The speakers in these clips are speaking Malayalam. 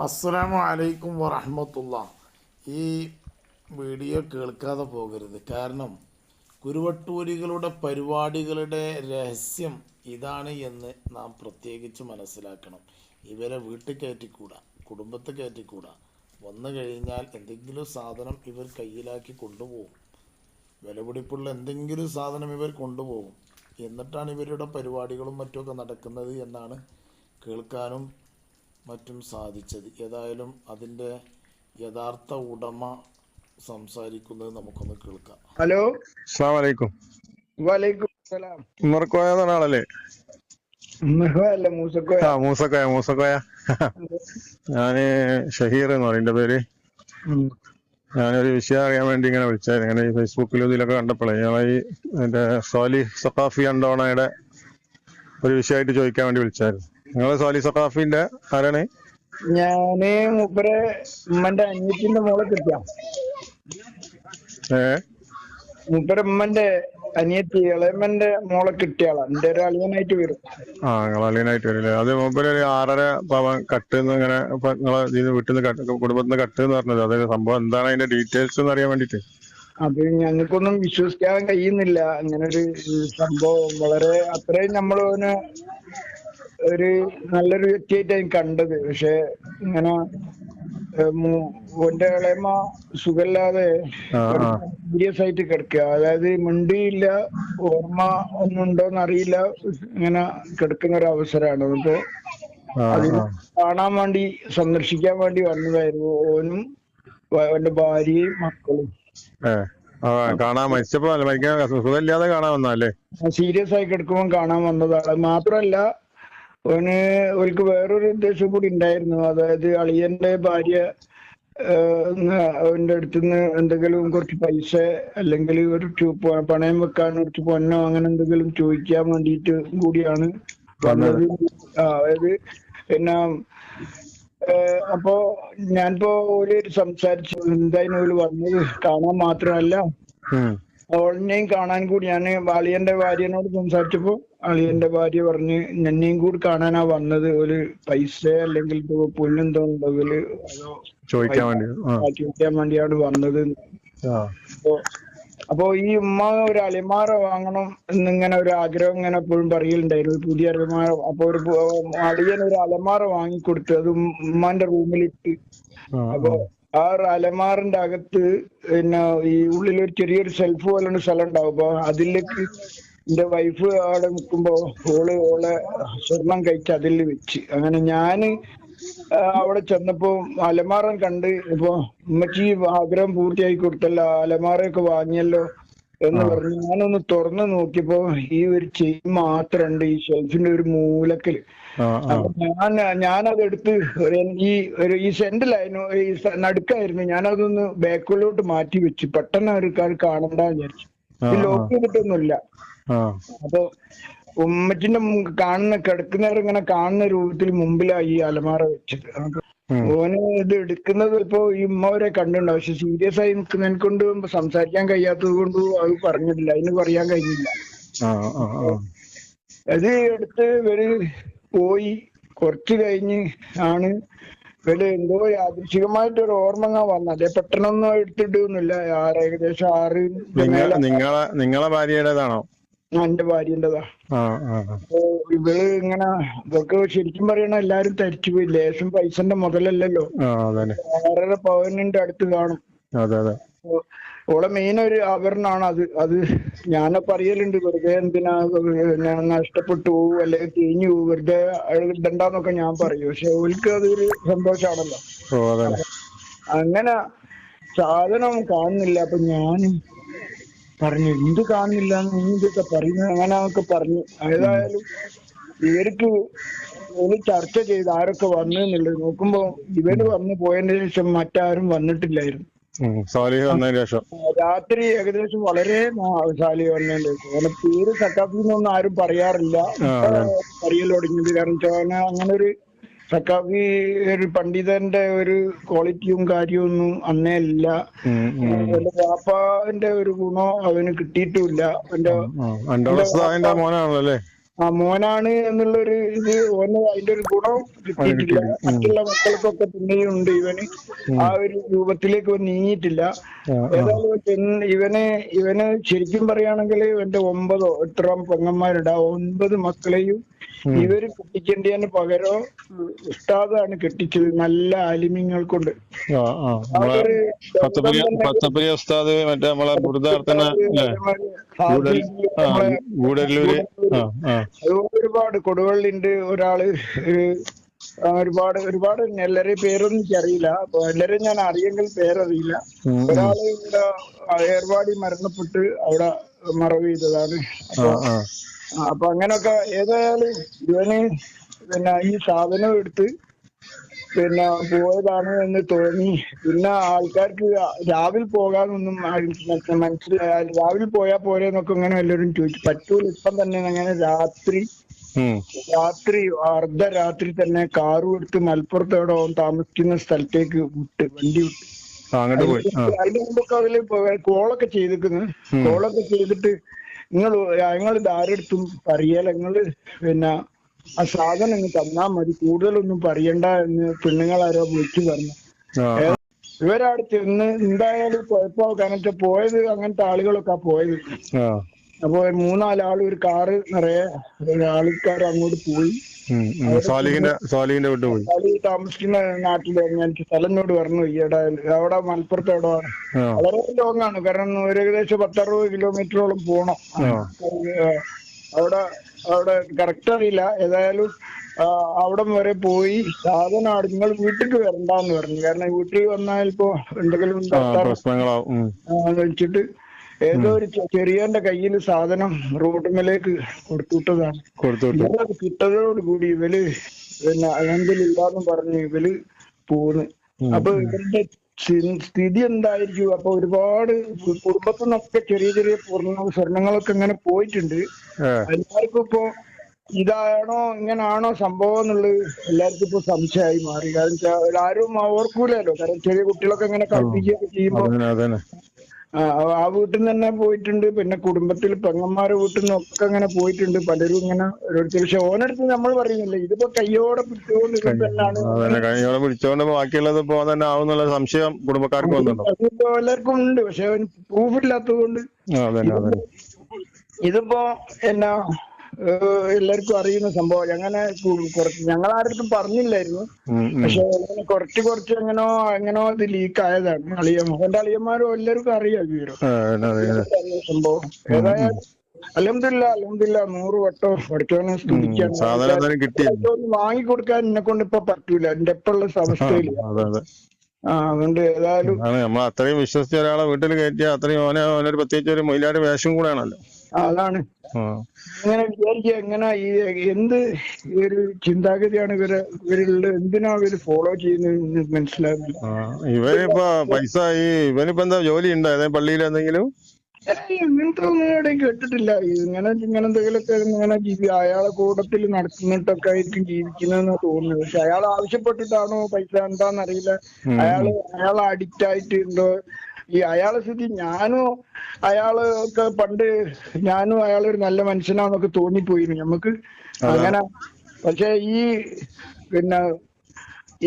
അസ്സലാമു അലൈക്കും വറഹ്മത്തുള്ളാ. ഈ വീഡിയോ കേൾക്കാതെ പോകരുത്. കാരണം കുരുവട്ടൂരികളുടെ പരിപാടികളുടെ രഹസ്യം ഇതാണ് എന്ന് നാം പ്രത്യേകിച്ച് മനസ്സിലാക്കണം. ഇവരെ വീട്ടിൽ കയറ്റിക്കൂടാ, കുടുംബത്തെ കയറ്റിക്കൂടാ. വന്നു കഴിഞ്ഞാൽ എന്തെങ്കിലും സാധനം ഇവർ കയ്യിലാക്കി കൊണ്ടുപോകും. വിലപിടിപ്പുള്ള എന്തെങ്കിലും സാധനം ഇവർ കൊണ്ടുപോകും. എന്നിട്ടാണ് ഇവരുടെ പരിപാടികളും മറ്റുമൊക്കെ നടക്കുന്നത് എന്നാണ് കേൾക്കാനും മറ്റും സാധിച്ചത്. ഏതായാലും അതിൻ്റെ യഥാർത്ഥ ഉടമ സംസാരിക്കുന്നത് നമുക്കൊന്ന് കേൾക്കാം. ഹലോ, അസ്സലാമു അലൈക്കും. വലൈക്കും സലാം. ഉമ്മർക്കോയ എന്ന ആളല്ലേ? അല്ല, മൂസക്കോയ. മൂസക്കോയ. ഞാന് ഷഹീർ എന്ന് പറയും എന്റെ പേര്. ഞാനൊരു വിഷയം അറിയാൻ വേണ്ടി ഇങ്ങനെ വിളിച്ചായിരുന്നു. ഇങ്ങനെ ഈ ഫേസ്ബുക്കിലും ഇതിലൊക്കെ കണ്ടപ്പോഴേ ഞങ്ങളെ ഈ എന്റെ സോലി സഖാഫി അണ്ടോണയുടെ ഒരു വിഷയമായിട്ട് ചോദിക്കാൻ വേണ്ടി വിളിച്ചായിരുന്നു. നിങ്ങള് സോലി സഖാഫിന്റെ ആരാണ്? ഞാന് മൂപ്പരെ ഉമ്മന്റെ അനിയത്തിന്റെ മോളെ കിട്ടിയ മൂപ്പരെ ഉമ്മന്റെ അനിയത്തി ഇളയമ്മന്റെ മോളെ കിട്ടിയാളാ. എന്റെ ഒരു അളിയനായിട്ട് വരും. നിങ്ങൾ അളിയനായിട്ട് വരില്ലേ? അത് മൂപ്പര് ഒരു 6.5 പവൻ കട്ട് ഇങ്ങനെ നിങ്ങളെ ഇതിന് വീട്ടിൽ നിന്ന് കുടുംബത്തിൽ നിന്ന് കട്ട് എന്ന് പറഞ്ഞത്, അതായത് സംഭവം എന്താണ് അതിന്റെ ഡീറ്റെയിൽസ് എന്ന് അറിയാൻ വേണ്ടിട്ട്. അത് ഞങ്ങൾക്കൊന്നും വിശ്വസിക്കാൻ കഴിയുന്നില്ല. അങ്ങനെ ഒരു സംഭവം വളരെ അത്രയും നമ്മള് ഒരു നല്ലൊരു വ്യക്തിയായിട്ടാണ് കണ്ടത്. പക്ഷെ ഇങ്ങനെ ഓന്റെ ഇളയമ്മ സുഖമില്ലാതെ സീരിയസ് ആയിട്ട് കിടക്കുക. അതായത് മിണ്ടിയില്ല, ഓർമ്മ ഒന്നും ഉണ്ടോന്ന് അറിയില്ല, ഇങ്ങനെ കിടക്കുന്ന ഒരു അവസരമാണ്. അപ്പൊ അതിന് കാണാൻ വേണ്ടി സന്ദർശിക്കാൻ വേണ്ടി വന്നതായിരുന്നു. ഓനും അവന്റെ ഭാര്യയും മക്കളും. കാണാൻ മരിച്ചപ്പോ സുഖമില്ലാതെ കാണാൻ വന്നല്ലേ? സീരിയസ് ആയി കിടക്കുമ്പോൾ കാണാൻ വന്നതാണ്. മാത്രല്ല ഓർക്ക് വേറൊരു ഉദ്ദേശം കൂടി ഉണ്ടായിരുന്നു. അതായത് അളിയന്റെ ഭാര്യ അവന്റെ അടുത്തുനിന്ന് എന്തെങ്കിലും കുറച്ച് പൈസ അല്ലെങ്കിൽ ഒരു പണയം വെക്കാൻ കുറച്ച് പൊന്നോ അങ്ങനെ എന്തെങ്കിലും ചോദിക്കാൻ വേണ്ടിയിട്ട് കൂടിയാണ് വന്നത്. അതായത് പിന്നെ അപ്പോ ഞാനിപ്പോ ഒരു സംസാരിച്ചു. എന്തായാലും ഓല് വന്നത് കാണാൻ മാത്രമല്ല ഓളിനെയും കാണാൻ കൂടി. ഞാൻ അളിയന്റെ ഭാര്യനോട് സംസാരിച്ചപ്പോ അളിയന്റെ ഭാര്യ പറഞ്ഞ് എന്നെയും കൂടി കാണാനാ വന്നത്. ഒരു പൈസ അല്ലെങ്കിൽ പൊന്നെന്തോ ഉണ്ടെങ്കില് അതോ ചോദിക്കാൻ വേണ്ടിയാണ് വന്നത്. അപ്പൊ ഈ ഉമ്മ ഒരു അലമാര വാങ്ങണം എന്നിങ്ങനെ ഒരു ആഗ്രഹം ഇങ്ങനെ എപ്പോഴും പറയലുണ്ടായിരുന്നു, പുതിയ അലമാര. അപ്പൊ ഒരു അളിയൻ ഒരു അലമാര വാങ്ങിക്കൊടുത്തു. അത് ഉമ്മാന്റെ റൂമിലിട്ട്. അപ്പൊ ആ അലമാറിന്റെ അകത്ത് പിന്നെ ഈ ഉള്ളിലൊരു ചെറിയൊരു ഷെൽഫ് പോലുള്ള സ്ഥലം ഉണ്ടാവും. അപ്പൊ അതിലേക്ക് എന്റെ വൈഫ് അവിടെ നിൽക്കുമ്പോ ഓളെ സ്വർണം കഴിച്ച് അതിൽ വെച്ച്. അങ്ങനെ ഞാന് അവിടെ ചെന്നപ്പോ അലമാറൻ കണ്ട്. ഇപ്പൊ ഉമ്മച്ചി ആഗ്രഹം പൂർത്തിയാക്കി കൊടുത്തല്ലോ, അലമാറയൊക്കെ വാങ്ങിയല്ലോ എന്ന് പറഞ്ഞ് ഞാനൊന്ന് തുറന്നു നോക്കിയപ്പോ ഈ ഒരു ചെയിൻ മാത്രമുണ്ട് ഈ ഷെൽഫിന്റെ ഒരു മൂലക്കല്. അപ്പൊ ഞാനത് എടുത്ത് ഈ സെന്റിലായിരുന്നു, ഈ നടുക്കായിരുന്നു. ഞാനതൊന്ന് ബാക്കിലോട്ട് മാറ്റി വെച്ചു. പെട്ടെന്ന് ആൾക്കാർ കാണണ്ടെന്ന് വിചാരിച്ചു. ഇത് ലോക്ക് ചെയ്തിട്ടൊന്നുമില്ല. അപ്പൊ ഉമ്മച്ചിന്റെ കിടക്കുന്നവർ ഇങ്ങനെ കാണുന്ന രൂപത്തിൽ മുമ്പിലായി ഈ അലമാറ വെച്ചത്. ഓന് ഇത് എടുക്കുന്നത് ഇപ്പൊ ഈ ഉമ്മവരെ കണ്ടിട്ടുണ്ടാവും. പക്ഷെ സീരിയസ് ആയി നിൽക്കുന്നതിനെ കൊണ്ട് സംസാരിക്കാൻ കഴിയാത്തത് കൊണ്ട് അത് പറഞ്ഞിട്ടില്ല, അതിന് പറയാൻ കഴിഞ്ഞില്ല. അത് എടുത്ത് ഇവര് പോയി. കുറച്ച് കഴിഞ്ഞ് ആണ് ഇവര് എന്തോ യാദൃശികമായിട്ടൊരു ഓർമ്മ വന്നത്. അതേ പെട്ടെന്നൊന്നും എടുത്തിട്ടൊന്നുമില്ല. ഏകദേശം 6 നിങ്ങളെ ഭാര്യയുടേതാണോ? എന്റെ ഭാര്യന്റെതാ. അപ്പൊ ഇവള് ഇങ്ങനെ ഇതൊക്കെ ശരിക്കും പറയണ എല്ലാരും തരിച്ചു പോയി. ലേശം പൈസന്റെ മുതലല്ലല്ലോ, 6.5 പവനിന്റെ അടുത്ത് കാണും. ഓളെ മെയിൻ ഒരു ആഭരണമാണ് അത് ഞാനൊക്കെ അറിയലുണ്ട്. വെറുതെ എന്തിനാ നഷ്ടപ്പെട്ടു പോവും അല്ലെങ്കിൽ തേഞ്ഞു പോവും, വെറുതെ ഇടണ്ടെന്നൊക്കെ ഞാൻ പറയും. പക്ഷെ ഓൾക്ക് അതൊരു സന്തോഷാണല്ലോ. അങ്ങനെ സാധനം കാണുന്നില്ല. അപ്പൊ ഞാൻ പറഞ്ഞു എന്ത് കാണുന്നില്ല, നീ ഇതൊക്കെ പറയുന്നത് അങ്ങനെയൊക്കെ പറഞ്ഞു. ഏതായാലും ഇവർക്ക് ഒരു ചർച്ച ചെയ്ത് ആരൊക്കെ വന്നു എന്നുള്ളത് നോക്കുമ്പോ ഇവര് വന്നു പോയതിനു ശേഷം മറ്റാരും വന്നിട്ടില്ലായിരുന്നു. രാത്രി ഏകദേശം വളരെ സാലി വന്നതിന്റെ ശേഷം. അങ്ങനെ പേര് സക്കാഫിന്നൊന്നും ആരും പറയാറില്ല, പറയൽ തുടങ്ങിയത്. കാരണം ചോന അങ്ങനെ ഒരു സക്കാഫി ഒരു പണ്ഡിതന്റെ ഒരു ക്വാളിറ്റിയും കാര്യമൊന്നും അന്നേ ഇല്ല. എന്റെ വാപ്പാന്റെ ഒരു ഗുണോ അവന് കിട്ടിയിട്ടുമില്ല. മോനാണല്ലേ? മോനാണ് എന്നുള്ളൊരു ഇത് ഓന് അതിന്റെ ഒരു ഗുണം കിട്ടിയിട്ടില്ല. മറ്റുള്ള മക്കൾക്കൊക്കെ പിന്നെയും ഉണ്ട്, ഇവന് ആ ഒരു രൂപത്തിലേക്ക് ഓൻ നീങ്ങിയിട്ടില്ല. ഏതായാലും ഇവന് ശരിക്കും പറയുകയാണെങ്കിൽ ഇവന്റെ 9 എത്ര പെങ്ങന്മാരുണ്ട്. ആ 9 മക്കളെയും ഇവര് കെട്ടിക്കേണ്ടതിന് പകരം ഉസ്താദാണ് കെട്ടിച്ചത്, നല്ല ആലിമ്യങ്ങൾ കൊണ്ട്. ഒരുപാട് കൊടുവള്ളിണ്ട് ഒരാള്, ഒരുപാട് എല്ലാരെയും പേരൊന്നും എനിക്കറിയില്ല. അപ്പൊ എല്ലാരെയും ഞാൻ അറിയെങ്കിൽ പേരറിയില്ല. ഒരാള് ഇവിടെ ഏർവാടി മരണപ്പെട്ട് അവിടെ മറവ് ചെയ്തതാണ്. അപ്പൊ അങ്ങനൊക്കെ ഏതായാലും ഇവന് പിന്നെ ഈ സാധനം എടുത്ത് പിന്നെ പോയതാണ് എന്ന് തോന്നി. പിന്നെ ആൾക്കാർക്ക് രാവിലെ പോകാനൊന്നും മനസ്സിലായ, രാവിലെ പോയാൽ പോരെന്നൊക്കെ ഇങ്ങനെ എല്ലാവരും ചോദിച്ചു. പറ്റൂല, ഇപ്പം തന്നെ അങ്ങനെ രാത്രി അർദ്ധരാത്രി തന്നെ കാറും എടുത്ത് മലപ്പുറത്ത് എവിടെ താമസിക്കുന്ന സ്ഥലത്തേക്ക് വണ്ടി വിട്ട്. അതിന് മുമ്പൊക്കെ അതില് കോളൊക്കെ ചെയ്തിട്ട് ഞങ്ങൾ ധാരെടുത്തും പറയല, നിങ്ങള് പിന്നെ ആ സാധനം തന്നാ മതി, കൂടുതലൊന്നും പറയണ്ട എന്ന് പെണ്ണുങ്ങളാരോ വിളിച്ചു പറഞ്ഞു. ഇവരവിടെ ചെന്ന് എന്തായാലും കുഴപ്പമോ, കാരണം പോയത് അങ്ങനത്തെ ആളുകളൊക്കെ പോയത്. അപ്പൊ 3-4 ആള് ഒരു കാറ് നിറയെ ആൾക്കാർ അങ്ങോട്ട് പോയി. താമസിക്കുന്ന നാട്ടില് എനിക്ക് സ്ഥലം പറഞ്ഞു. ഈയിടെ അവിടെ മലപ്പുറത്ത് എവിടെയാണ്, വളരെ ലോങ്ങാണ്. കാരണം ഏകദേശം 10-60 കിലോമീറ്ററോളം പോണം. അവിടെ കറക്റ്റ് അറിയില്ല. ഏതായാലും അവിടം വരെ പോയി സാധനം നിങ്ങൾ വീട്ടിലേക്ക് വരണ്ടെന്ന് പറഞ്ഞു. കാരണം വീട്ടിൽ വന്നാൽ ഇപ്പോ എന്തെങ്കിലും വെച്ചിട്ട് ഏതോ ഒരു ചെറിയന്റെ കയ്യിൽ സാധനം റോഡുമേലേക്ക് കൊടുത്തുവിട്ടതാണ്. കിട്ടതോടുകൂടി ഇവല് പിന്നെ അലഹദില്ലാന്ന് പറഞ്ഞ് ഇവല് പോന്ന്. അപ്പൊ ഇവരുടെ സ്ഥിതി എന്തായിരിക്കും? അപ്പൊ ഒരുപാട് കുടുംബത്തിൽ നിന്നൊക്കെ ചെറിയ സ്വർണങ്ങളൊക്കെ ഇങ്ങനെ പോയിട്ടുണ്ട്. എല്ലാവർക്കും ഇപ്പോ ഇതാണോ ഇങ്ങനാണോ സംഭവം എന്നുള്ളത് എല്ലാവർക്കും ഇപ്പൊ സംശയമായി മാറി. കാരണം ആരും ഓർക്കൂലല്ലോ. കാരണം ചെറിയ കുട്ടികളൊക്കെ ഇങ്ങനെ കളിപ്പിക്കുകയൊക്കെ ചെയ്യുമ്പോ ആ വീട്ടിൽ നിന്ന് തന്നെ പോയിട്ടുണ്ട്. പിന്നെ കുടുംബത്തിൽ പെങ്ങന്മാരെ വീട്ടിൽ നിന്നൊക്കെ അങ്ങനെ പോയിട്ടുണ്ട് പലരും ഇങ്ങനെ ഓരോരുത്തർ. പക്ഷെ ഓനടുത്ത് നമ്മൾ പറയുന്നില്ല, ഇതിപ്പോ കയ്യോടെ പിടിച്ചുകൊണ്ട് പിടിച്ചോണ്ട് ബാക്കിയുള്ളത് തന്നെ ആവുന്നുള്ള സംശയം കുടുംബക്കാർക്ക് അതിപ്പോ എല്ലാവർക്കും ഉണ്ട്. പക്ഷെ പ്രൂഫ് ഇല്ലാത്തത് കൊണ്ട് ഇതിപ്പോ എന്നാ എല്ലാവർക്കും അറിയുന്ന സംഭവം. അങ്ങനെ ഞങ്ങളാരടുത്തും പറഞ്ഞില്ലായിരുന്നു. പക്ഷെ കുറച്ച് എങ്ങനോ ഇത് ലീക്ക് ആയതാണ്. മോഹന്റെ അളിയന്മാരും എല്ലാവർക്കും അറിയാം വിവരം, സംഭവം. ഏതായാലും അൽഹംദുലില്ലാ 100 വട്ടം പഠിച്ചവനെ സ്തുതിക്കാൻ. വാങ്ങിക്കൊടുക്കാൻ എന്നെ കൊണ്ട് ഇപ്പൊ പറ്റൂല, എന്റെ എപ്പോഴുള്ള അവസ്ഥയില്. അതുകൊണ്ട് ഏതായാലും നമ്മൾ അത്രയും വിശ്വസിച്ച ഒരാളെ വീട്ടിൽ കയറ്റിയ അത്രയും ഓനൊരു പ്രത്യേകിച്ച് ഒരു മൊയിലാരുടെ വേഷം കൂടെയാണല്ലോ. അതാണ് അങ്ങനെ വിചാരിക്കുക. എങ്ങനെ എന്ത് ഒരു ചിന്താഗതിയാണ് ഇവരുള്ള, എന്തിനാ ഇവര് ഫോളോ ചെയ്യുന്നത് മനസ്സിലാകുന്നില്ല. ഇവനിപ്പോ എന്താ ജോലി ഉണ്ടോ പള്ളിയിൽ എന്തെങ്കിലും? ഇങ്ങനത്തെ ഒന്നും എവിടെയും കേട്ടിട്ടില്ല. ഇങ്ങനെ എന്തെങ്കിലുമൊക്കെ ഇങ്ങനെ അയാളെ കൂട്ടത്തിൽ നടക്കുന്നിട്ടൊക്കെ ആയിരിക്കും ജീവിക്കുന്നതെന്നാ തോന്നുന്നത്. പക്ഷെ അയാൾ ആവശ്യപ്പെട്ടിട്ടാണോ പൈസ എന്താന്നറിയില്ല. അയാൾ അഡിക്റ്റ് ആയിട്ട് ഉണ്ടോ അയാളെ സ്ഥിതി? ഞാനും അയാളൊരു നല്ല മനുഷ്യനാന്നൊക്കെ തോന്നിപ്പോയിരുന്നു നമുക്ക് അങ്ങനെ. പക്ഷെ പിന്നെ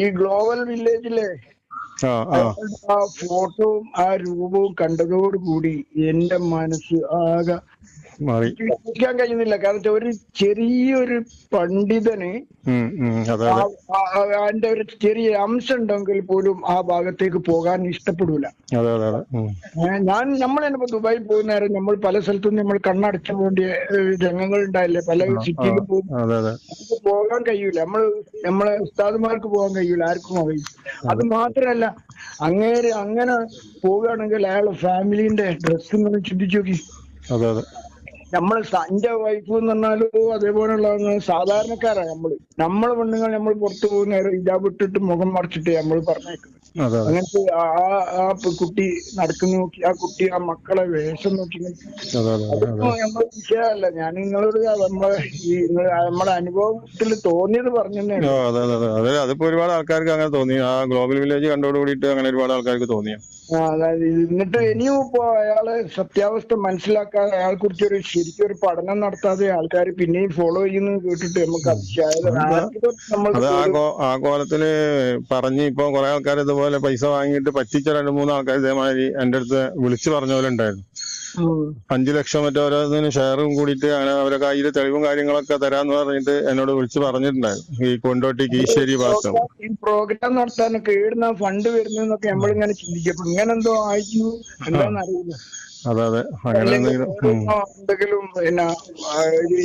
ഈ ഗ്ലോബൽ വില്ലേജിലെ ആ ഫോട്ടോവും ആ രൂപവും കണ്ടതോടുകൂടി എന്റെ മനസ്സ് ആകെ വിശ്വസിക്കാൻ കഴിയുന്നില്ല. കാരണം ഒരു ചെറിയൊരു പണ്ഡിതന് അതിന്റെ ഒരു ചെറിയ അംശം ഉണ്ടെങ്കിൽ പോലും ആ ഭാഗത്തേക്ക് പോകാൻ ഇഷ്ടപ്പെടൂല. നമ്മളെന്നിപ്പോ ദുബായിൽ പോകുന്ന നേരം നമ്മൾ പല സ്ഥലത്തും നമ്മൾ കണ്ണടച്ചു പോകേണ്ട രംഗങ്ങൾ ഉണ്ടായില്ലേ, പല സിറ്റിയിലും പോകും. നമുക്ക് പോകാൻ കഴിയൂല. നമ്മളെ ഉസ്താദുമാർക്ക് പോകാൻ കഴിയൂല, ആർക്കും കഴിയും. അത് മാത്രല്ല, അങ്ങനെ പോവുകയാണെങ്കിൽ അയാളെ ഫാമിലിന്റെ ഡ്രസ്സ് ഇങ്ങനെ ചിന്തിച്ചു നോക്കി. എന്റെ വൈഫ് എന്ന് പറഞ്ഞാലും അതേപോലെയുള്ള സാധാരണക്കാരാണ്. നമ്മള് പെണ്ണുങ്ങൾ നമ്മൾ പുറത്തു പോകുന്ന നേരം ഹിജാബ് ഇട്ടിട്ട് മുഖം മറച്ചിട്ട് നമ്മൾ പറഞ്ഞേക്കുന്നത്. അങ്ങനത്തെ ആ കുട്ടി നടക്കുന്ന നോക്കി, ആ കുട്ടി ആ മക്കളെ വേഷം നോക്കി. അതൊന്നും നമ്മളെ വിഷയമല്ല. ഞാൻ നിങ്ങളോട് നമ്മളെ അനുഭവത്തിൽ തോന്നിയത് പറഞ്ഞേ. അതിപ്പോ ഒരുപാട് ആൾക്കാർക്ക് അങ്ങനെ തോന്നി. ആ ഗ്ലോബൽ വില്ലേജ് കണ്ടോട് കൂടിയിട്ട് അങ്ങനെ ഒരുപാട് ആൾക്കാർക്ക് തോന്നിയ അതായത് എന്നിട്ട് ഇനിയും ഇപ്പോ അയാളെ സത്യാവസ്ഥ മനസ്സിലാക്കാതെ അയാളെ കുറിച്ചൊരു ശരിക്കും ഒരു പഠനം നടത്താതെ ആൾക്കാർ പിന്നെയും ഫോളോ ചെയ്യുന്നത് കേട്ടിട്ട് നമുക്ക് അതിശയം. ആർക്കും നമ്മൾ അത് ആ കോലത്തില് പറഞ്ഞ് ഇപ്പൊ കുറെ ആൾക്കാർ ഇതുപോലെ പൈസ വാങ്ങിയിട്ട് പറ്റിച്ച 2-3 ആൾക്കാർ ഇതേമാതിരി എന്റെ അടുത്ത് വിളിച്ചു പറഞ്ഞ പോലെ ഉണ്ടായിരുന്നു. 5 ലക്ഷം മറ്റോ ഓരോന്നിന് ഷെയറും കൂടിയിട്ട് അങ്ങനെ അവരെ കയ്യിൽ തെളിവും കാര്യങ്ങളൊക്കെ തരാന്ന് പറഞ്ഞിട്ട് എന്നോട് വിളിച്ചു പറഞ്ഞിട്ടുണ്ടായിരുന്നു. ഈ കൊണ്ടോട്ടി കീശ്ശേരി ഭാഗത്ത് ഈ പ്രോഗ്രാം നടത്താനൊക്കെ ഏടുന്ന ഫണ്ട് വരുന്നൊക്കെ നമ്മളിങ്ങനെ ചിന്തിക്കും. അപ്പൊ ഇങ്ങനെ എന്തോ ആയിരുന്നു എന്താന്നറിയില്ല. അതെ അങ്ങനെ എന്തെങ്കിലും പിന്നെ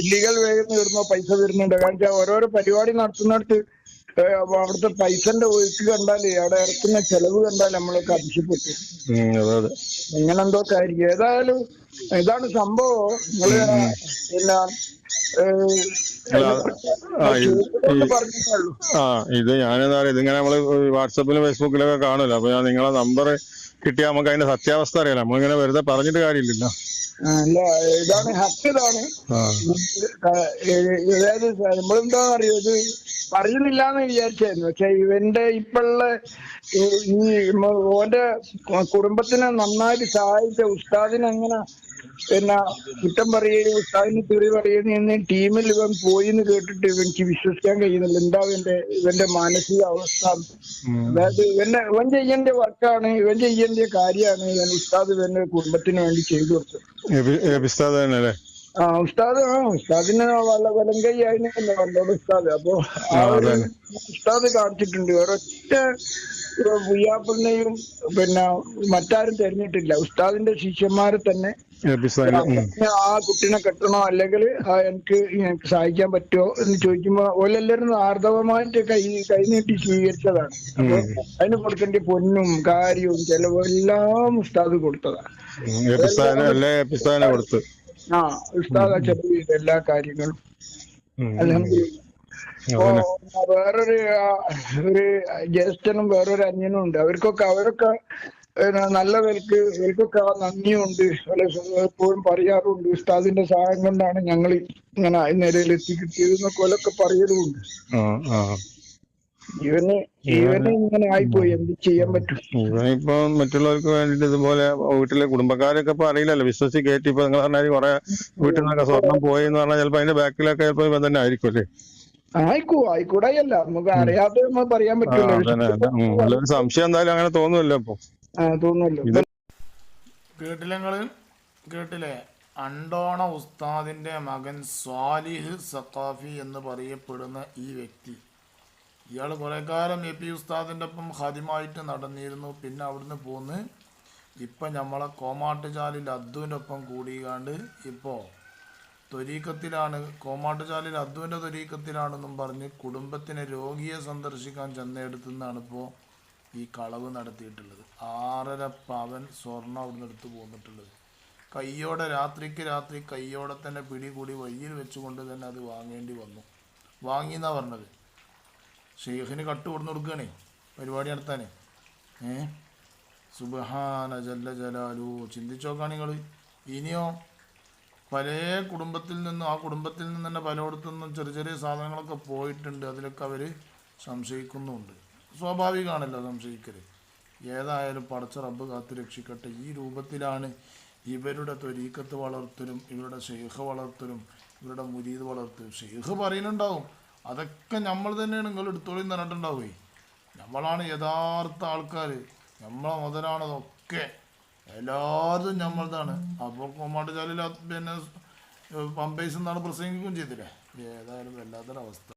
ഇല്ലീഗൽ വേഗം തീർന്നോ പൈസ വരുന്നുണ്ടോ? കാരണം വെച്ചാൽ ഓരോരോ പരിപാടി നടത്തുന്നിടത്ത് അപ്പൊ അവിടുത്തെ പൈസന്റെ ഒഴുക്ക് കണ്ടാല് അവിടെ ഇറക്കുന്ന ചെലവ് കണ്ടാൽ നമ്മളൊക്കെ അതിശയപ്പെട്ടു. ഇങ്ങനെ എന്തോ കാര്യം. ഏതായാലും ഇതാണ് സംഭവം. നിങ്ങള് പിന്നെ പറഞ്ഞുള്ളൂ. ഇത് ഞാനെന്താ പറയാ, ഇതിങ്ങനെ നമ്മള് വാട്സപ്പിലും ഫേസ്ബുക്കിലൊക്കെ കാണുമല്ലോ. അപ്പൊ ഞാൻ നിങ്ങളെ നമ്പർ കിട്ടിയാൽ നമുക്ക് അതിന്റെ സത്യാവസ്ഥ അറിയാലോ. നമ്മളിങ്ങനെ വെറുതെ പറഞ്ഞിട്ട് കാര്യമില്ലല്ലോ. അല്ല ഇതാണ് ഹക്ക്. ഇതാണ് അതായത് നമ്മളെന്താ അറിയോ, ഇത് പറയുന്നില്ല എന്ന് വിചാരിച്ചായിരുന്നു. പക്ഷെ ഇവന്റെ ഇപ്പോഴുള്ള ഈ ഓന്റെ കുടുംബത്തിനെ നന്നായിട്ട് സഹായിച്ച ഉസ്താദിനെ അങ്ങനെ പിന്നെ കുറ്റം പറയുകയും ഉസ്താദിന് തെറി പറയുന്ന ടീമിൽ ഇവൻ പോയി എന്ന് കേട്ടിട്ട് എനിക്ക് വിശ്വസിക്കാൻ കഴിയുന്നില്ല. എന്താ ഇവന്റെ മാനസിക അവസ്ഥ. അതായത് ഇവൻ ചെയ്യേണ്ട വർക്കാണ്, ഇവൻ ചെയ്യേണ്ട കാര്യമാണ് ഇവൻ ഉസ്താദ് ഇവന്റെ കുടുംബത്തിന് വേണ്ടി ചെയ്തു കൊടുത്തത്. ഉസ്താദിന് വലം കൈ ആയിരുന്നല്ലോ വല്ലോട് ഉസ്താദ്. അപ്പൊ ആ ഒരു ഉസ്താദ് കാണിച്ചിട്ടുണ്ട്. ഒരൊറ്റ പുയ്യാപ്പിളിനെയും പിന്നെ മറ്റാരും തെരഞ്ഞിട്ടില്ല. ഉസ്താദിന്റെ ശിഷ്യന്മാരെ തന്നെ ആ കുട്ടീനെ കെട്ടണോ അല്ലെങ്കിൽ എനിക്ക് സഹായിക്കാൻ പറ്റുമോ എന്ന് ചോദിക്കുമ്പോ ഓലെല്ലാവരും ആർദവമായിട്ട് കൈനീട്ടി സ്വീകരിച്ചതാണ്. അപ്പൊ അതിന് കൊടുക്കേണ്ട പൊന്നും കാര്യവും ചെലവും എല്ലാം ഉസ്താദ് കൊടുത്തതാണ്. ഉസ്താദ് ചെലവ് ചെയ്ത എല്ലാ കാര്യങ്ങളും അൽഹംദുലില്ലാഹ്. വേറൊരു ജ്യേഷ്ഠനും വേറൊരു അന്യനും ഉണ്ട്. അവരൊക്കെ നല്ല നിലക്ക് ഇവർക്കൊക്കെ നന്ദിയുണ്ട്. എപ്പോഴും പറയാറുണ്ട് ഉസ്താദിന്റെ സഹായം കൊണ്ടാണ് ഞങ്ങൾ ഇങ്ങനെ ഈ നിലയിൽ എത്തിക്കിട്ടിയത് എന്നൊക്കെ ഓലൊക്കെ പറയലുമുണ്ട്. ഇവന് ഇങ്ങനെ ആയിപ്പോയി, എന്ത് ചെയ്യാൻ പറ്റും. ഇവനിപ്പോ മറ്റുള്ളവർക്ക് വേണ്ടിട്ട് ഇതുപോലെ വീട്ടിലെ കുടുംബക്കാരൊക്കെ ഇപ്പൊ അറിയില്ലല്ലോ, വിശ്വസിച്ച് കയറ്റി. ഇപ്പൊ നിങ്ങൾ പറഞ്ഞാൽ കുറെ വീട്ടിൽ നിന്നൊക്കെ സ്വർണം പോയി എന്ന് പറഞ്ഞാൽ ചിലപ്പോ അതിന്റെ ബാക്കിലൊക്കെ ചിലപ്പോ ഇവൻ തന്നെ ആയിരിക്കും അല്ലേ? ആയിക്കൂടായല്ല, നമുക്ക് അറിയാതെ നമുക്ക് പറയാൻ പറ്റില്ല. സംശയം എന്തായാലും അങ്ങനെ തോന്നുമല്ലോ ഇപ്പൊ. തോന്നുമല്ലോ. കേട്ടില്ലേ? അണ്ടോണ ഉസ്താദിന്റെ മകൻ സ്വാലിഹ് സഖാഫി എന്ന് പറയപ്പെടുന്ന ഈ വ്യക്തി, ഇയാൾ കുറെ കാലം AP ഉസ്താദിൻ്റെ ഒപ്പം ഖാദിമായിട്ട് നടന്നിരുന്നു. പിന്നെ അവിടുന്ന് പോന്ന് ഇപ്പം നമ്മളെ കോമാട്ടുചാലിൽ അദ്ദുവിൻ്റെ ഒപ്പം കൂടിയാണ്ട് ഇപ്പോൾ ത്വരീക്കത്തിലാണ്. കോമാട്ടുചാലിൽ അദ്ദുവിൻ്റെ ത്വരീക്കത്തിലാണെന്നും പറഞ്ഞ് കുടുംബത്തിനെ രോഗിയെ സന്ദർശിക്കാൻ ചെന്നെടുത്തുനിന്നാണ് ഇപ്പോൾ ഈ കളവ് നടത്തിയിട്ടുള്ളത്. 6.5 പവൻ സ്വർണ്ണം അവിടുന്ന് എടുത്ത് പോന്നിട്ടുള്ളത്. കയ്യോടെ രാത്രി കയ്യോടെ തന്നെ പിടികൂടി വഴിയിൽ വെച്ചുകൊണ്ട് തന്നെ അത് വാങ്ങേണ്ടി വന്നു. വാങ്ങിയെന്നാണ് പറഞ്ഞത്. ഷെയ്ഖിന് കട്ട് കൊടുന്ന് കൊടുക്കുകയാണേ പരിപാടി നടത്താനേ. സുബ്ഹാന ജല്ല ജലാലു. ചിന്തിച്ചു നോക്കാണ് നിങ്ങൾ. ഇനിയോ പല കുടുംബത്തിൽ നിന്നും ആ കുടുംബത്തിൽ നിന്ന് തന്നെ പലയിടത്തു നിന്നും ചെറിയ ചെറിയ സാധനങ്ങളൊക്കെ പോയിട്ടുണ്ട്. അതിലൊക്കെ അവർ സംശയിക്കുന്നുമുണ്ട്. സ്വാഭാവികമാണല്ലോ സംശയിക്കൽ. ഏതായാലും പടച്ച റബ്ബ് കാത്ത് രക്ഷിക്കട്ടെ. ഈ രൂപത്തിലാണ് ഇവരുടെ ത്വരീക്കത്ത് വളർത്തലും ഇവരുടെ ഷെയ്ഖ് വളർത്തലും ഇവരുടെ മുരീദ് വളർത്തലും. ഷെയ്ഖ് പറയുന്നുണ്ടാവും അതൊക്കെ നമ്മൾ തന്നെയാണ്, നിങ്ങൾ എടുത്തോളി എന്ന് പറഞ്ഞിട്ടുണ്ടാവേ. നമ്മളാണ് യഥാർത്ഥ ആൾക്കാർ, നമ്മളെ മുതലാണതൊക്കെ, എല്ലാവരും നമ്മളതാണ്. അപ്പോൾ കോമാട്ടുചാലിൽ പിന്നെ പമ്പേഴ്സ് എന്നാണ് പ്രസംഗിക്കുകയും ചെയ്തില്ലേ. ഏതായാലും വല്ലാത്തൊരവസ്ഥ.